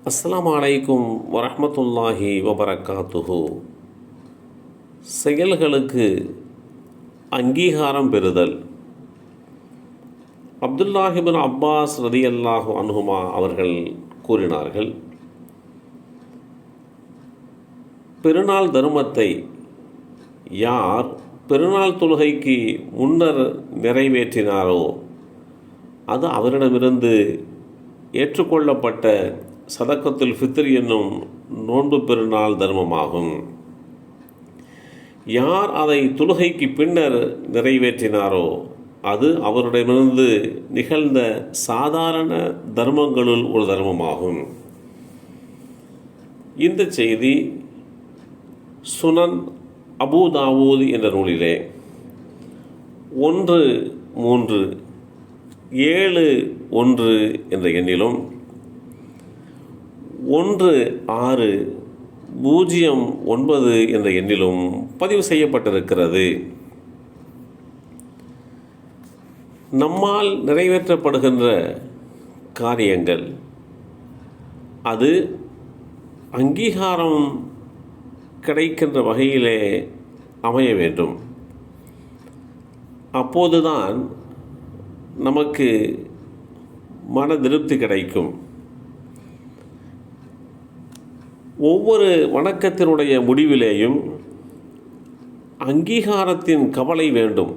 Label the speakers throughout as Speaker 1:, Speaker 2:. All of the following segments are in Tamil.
Speaker 1: அஸ்ஸலாமு அலைக்கும் வரஹ்மத்துல்லாஹி வபரகாத்துஹு. செயல்களுக்கு அங்கீகாரம் பெறுதல். அப்துல்லாஹி பின் அப்பாஸ் ரலியல்லாஹு அன்ஹுமா அவர்கள் கூறினார்கள், பெருநாள் தர்மத்தை யார் பெருநாள் தொழுகைக்கு முன்னர் நிறைவேற்றினாரோ அது அவரிடமிருந்து ஏற்றுக்கொள்ளப்பட்ட சதக்கத்துல் ஃபித்ர் என்னும் நோன்பு பெருநாள் தர்மமாகும். யார் அதை தொழுகைக்கு பின்னர் நிறைவேற்றினாரோ அது அவரிடமிருந்து நிகழ்ந்த சாதாரண தர்மங்களுள் ஒரு தர்மமாகும். இந்த செய்தி சுனன் அபூ தாவூத் என்ற நூலிலே 1371 என்ற எண்ணிலும் 1609 என்ற எண்ணிலும் பதிவு செய்யப்பட்டிருக்கிறது. நம்மால் நிறைவேற்றப்படுகின்ற காரியங்கள் அது அங்கீகாரம் கிடைக்கின்ற வகையிலே அமைய வேண்டும். அப்போதுதான் நமக்கு மன திருப்தி கிடைக்கும். ஒவ்வொரு வணக்கத்தினுடைய முடிவிலேயும் அங்கீகாரத்தின் கவலை வேண்டும்.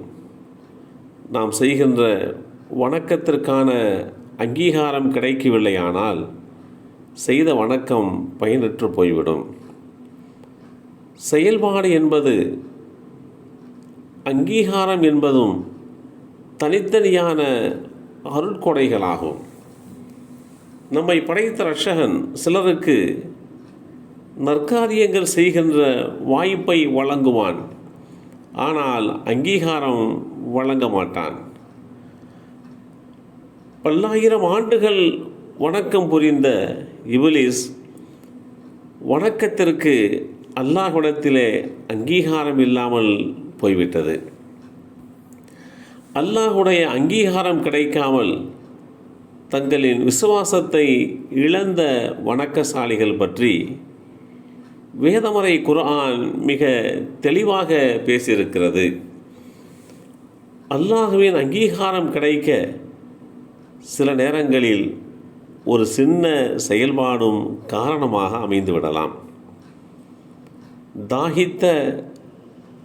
Speaker 1: நாம் செய்கின்ற வணக்கத்திற்கான அங்கீகாரம் கிடைக்கவில்லையானால் செய்த வணக்கம் பயனற்று போய்விடும். செயல்பாடு என்பது அங்கீகாரம் என்பதும் தனித்தனியான அருட்கொடைகளாகும். நம்மை படைத்த இரட்சகன் சிலருக்கு நற்காரியங்கள் செய்கின்ற வாய்ப்பை வழங்குவான், ஆனால் அங்கீகாரம் வழங்க மாட்டான். பல்லாயிரம் ஆண்டுகள் வணக்கம் புரிந்த இப்லீஸ் வணக்கத்திற்கு அல்லாஹ்விடத்திலே அங்கீகாரம் இல்லாமல் போய்விட்டது. அல்லாஹ்வுடைய அங்கீகாரம் கிடைக்காமல் தங்களின் விசுவாசத்தை இழந்த வணக்கசாலிகள் பற்றி வேதமறை குர்ஆன் மிக தெளிவாக பேசியிருக்கிறது. அல்லாஹ்வின் அங்கீகாரம் கிடைக்க சில நேரங்களில் ஒரு சின்ன செயல்பாடும் காரணமாக அமைந்துவிடலாம். தாகித்த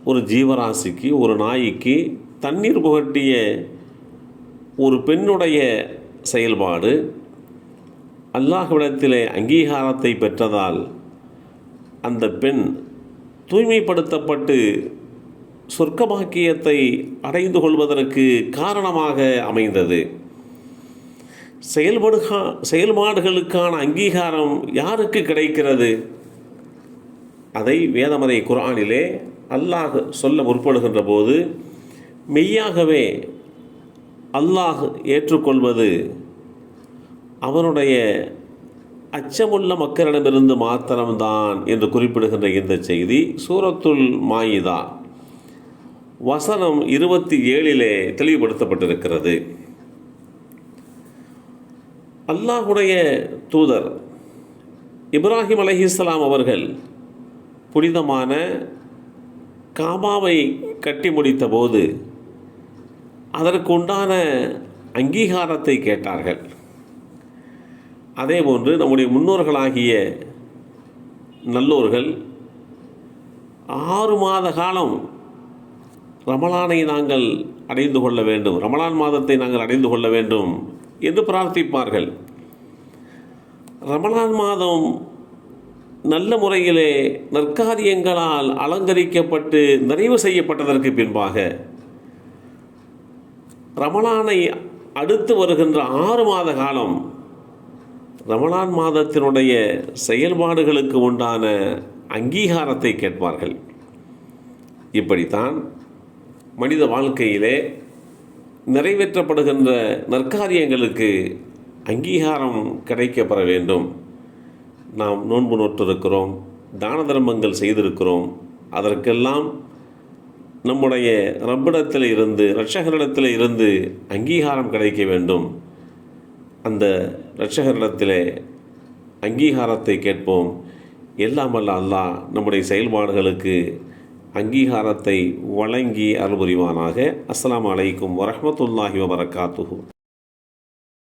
Speaker 1: ஒரு ஜீவராசிக்கு, ஒரு நாய்க்கு தண்ணீர் புகட்டிய ஒரு பெண்ணுடைய செயல்பாடு அல்லாஹ்விடத்திலே அங்கீகாரத்தை பெற்றதால் அந்த பெண் தூய்மைப்படுத்தப்பட்டு சொர்க்கபாக்கியத்தை அடைந்து கொள்வதற்கு காரணமாக அமைந்தது. செயல்பாடுகளுக்கான அங்கீகாரம் யாருக்கு கிடைக்கிறது? அதை வேதமறை குர்ஆனிலே அல்லாஹ் சொல்ல முற்படுகின்ற போது மெய்யாகவே அல்லாஹ் ஏற்றுக்கொள்வது அவனுடைய அச்சமுள்ள மக்களிடமிருந்து மாத்திரம்தான் என்று குறிப்பிடுகின்ற இந்த செய்தி சூரத்துல் மாயிதா வசனம் 27 தெளிவுபடுத்தப்பட்டிருக்கிறது. அல்லாஹுடைய தூதர் இப்ராஹிம் அலைஹிஸ்ஸலாம் அவர்கள் புனிதமான காபாவை கட்டி முடித்த போது அதற்கு உண்டான அங்கீகாரத்தை கேட்டார்கள். அதேபோன்று நம்முடைய முன்னோர்களாகிய நல்லோர்கள் 6 மாத காலம் ரமலானை நாங்கள் அடைந்து கொள்ள வேண்டும், ரமலான் மாதத்தை நாங்கள் அடைந்து கொள்ள வேண்டும் என்று பிரார்த்திப்பார்கள். ரமலான் மாதம் நல்ல முறையிலே நற்காரியங்களால் அலங்கரிக்கப்பட்டு நிறைவு செய்யப்பட்டதற்கு பின்பாக ரமலானை அடுத்து வருகின்ற 6 மாத காலம் ரமலான் மாதத்தினுடைய செயல்பாடுகளுக்கு உண்டான அங்கீகாரத்தை கேட்பார்கள். இப்படித்தான் மனித வாழ்க்கையிலே நிறைவேற்றப்படுகின்ற நற்காரியங்களுக்கு அங்கீகாரம் கிடைக்கப்பெற வேண்டும். நாம் நோன்பு நோற்றிருக்கிறோம், தான தர்மங்கள் செய்திருக்கிறோம், அதற்கெல்லாம் நம்முடைய ரப்பிடத்தில் இருந்து, இரட்சகரிடத்தில் இருந்து அங்கீகாரம் கிடைக்க வேண்டும். அந்த இரட்சகரிடத்திலே அங்கீகாரத்தை கேட்போம். எல்லாம் வல்ல அல்லாஹ் நம்முடைய செயல்பாடுகளுக்கு அங்கீகாரத்தை வழங்கி அருள் புரிவானாக. அஸ்ஸலாமு அலைக்கும் வரஹ்மத்துல்லாஹி வபரகாத்துஹு.